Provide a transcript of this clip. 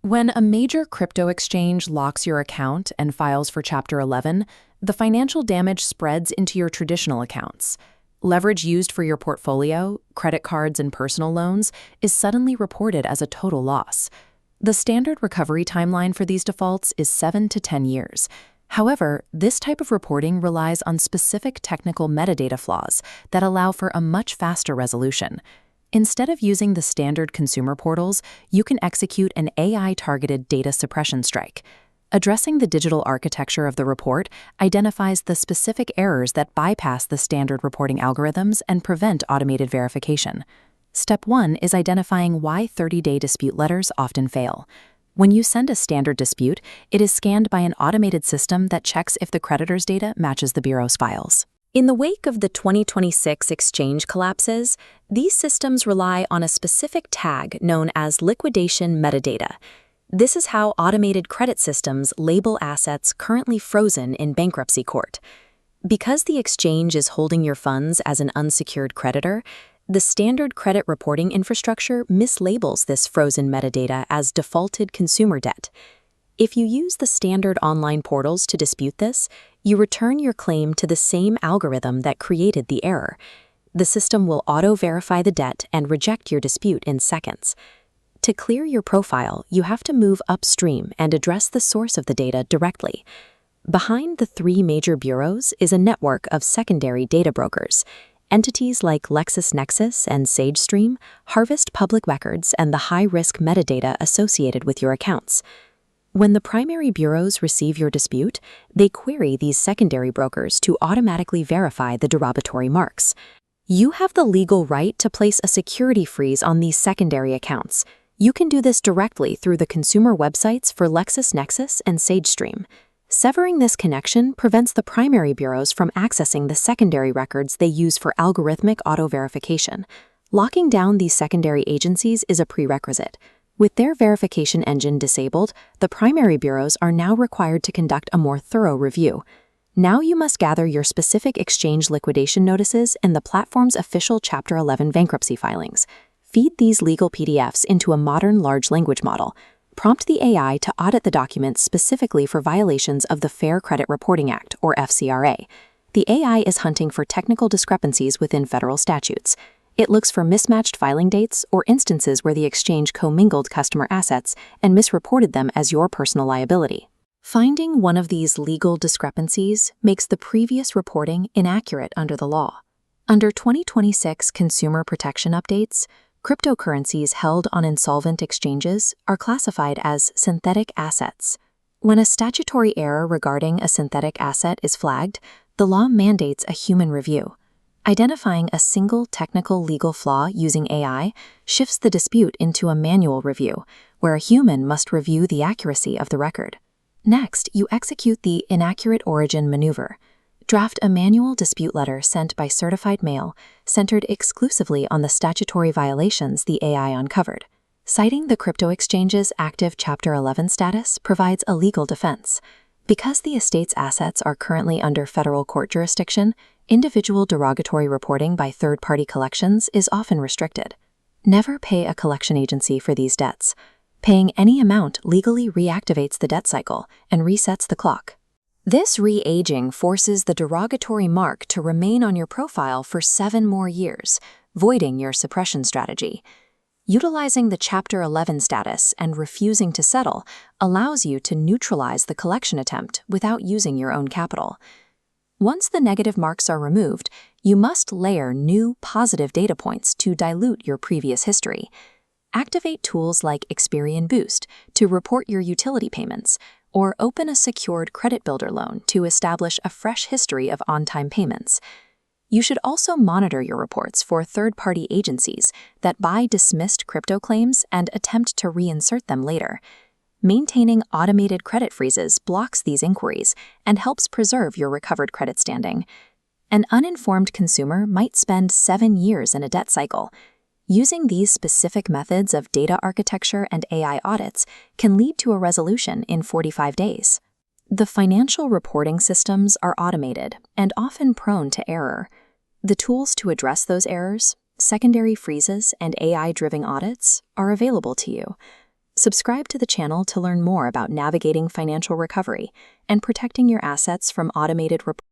When a major crypto exchange locks your account and files for Chapter 11, the financial damage spreads into your traditional accounts. Leverage used for your portfolio, credit cards, and personal loans is suddenly reported as a total loss. The standard recovery timeline for these defaults is 7 to 10 years. However, this type of reporting relies on specific technical metadata flaws that allow for a much faster resolution. Instead of using the standard consumer portals, you can execute an AI-targeted data suppression strike. Addressing the digital architecture of the report identifies the specific errors that bypass the standard reporting algorithms and prevent automated verification. Step 1 is identifying why 30-day dispute letters often fail. When you send a standard dispute, it is scanned by an automated system that checks if the creditor's data matches the Bureau's files. In the wake of the 2026 exchange collapses, these systems rely on a specific tag known as liquidation metadata. This is how automated credit systems label assets currently frozen in bankruptcy court. Because the exchange is holding your funds as an unsecured creditor, the standard credit reporting infrastructure mislabels this frozen metadata as defaulted consumer debt. If you use the standard online portals to dispute this, you return your claim to the same algorithm that created the error. The system will auto-verify the debt and reject your dispute in seconds. To clear your profile, you have to move upstream and address the source of the data directly. Behind the three major bureaus is a network of secondary data brokers. Entities like LexisNexis and SageStream harvest public records and the high-risk metadata associated with your accounts. When the primary bureaus receive your dispute, they query these secondary brokers to automatically verify the derogatory marks. You have the legal right to place a security freeze on these secondary accounts. You can do this directly through the consumer websites for LexisNexis and SageStream. Severing this connection prevents the primary bureaus from accessing the secondary records they use for algorithmic auto-verification. Locking down these secondary agencies is a prerequisite. With their verification engine disabled, the primary bureaus are now required to conduct a more thorough review. Now you must gather your specific exchange liquidation notices and the platform's official Chapter 11 bankruptcy filings. Feed these legal PDFs into a modern large language model. Prompt the AI to audit the documents specifically for violations of the Fair Credit Reporting Act, or FCRA. The AI is hunting for technical discrepancies within federal statutes. It looks for mismatched filing dates or instances where the exchange commingled customer assets and misreported them as your personal liability. Finding one of these legal discrepancies makes the previous reporting inaccurate under the law. Under 2026 consumer protection updates, cryptocurrencies held on insolvent exchanges are classified as synthetic assets. When a statutory error regarding a synthetic asset is flagged, the law mandates a human review. Identifying a single technical legal flaw using AI shifts the dispute into a manual review, where a human must review the accuracy of the record. Next, you execute the inaccurate origin maneuver. Draft a manual dispute letter sent by certified mail, centered exclusively on the statutory violations the AI uncovered. Citing the crypto exchange's active Chapter 11 status provides a legal defense. Because the estate's assets are currently under federal court jurisdiction, individual derogatory reporting by third-party collections is often restricted. Never pay a collection agency for these debts. Paying any amount legally reactivates the debt cycle and resets the clock. This re-aging forces the derogatory mark to remain on your profile for 7 more years, voiding your suppression strategy. Utilizing the Chapter 11 status and refusing to settle allows you to neutralize the collection attempt without using your own capital. Once the negative marks are removed, you must layer new positive data points to dilute your previous history. Activate tools like Experian Boost to report your utility payments, or open a secured credit builder loan to establish a fresh history of on-time payments. You should also monitor your reports for third-party agencies that buy dismissed crypto claims and attempt to reinsert them later. Maintaining automated credit freezes blocks these inquiries and helps preserve your recovered credit standing. An uninformed consumer might spend 7 years in a debt cycle. Using these specific methods of data architecture and AI audits can lead to a resolution in 45 days. The financial reporting systems are automated and often prone to error. The tools to address those errors, secondary freezes, and AI-driven audits are available to you. Subscribe to the channel to learn more about navigating financial recovery and protecting your assets from automated reporting.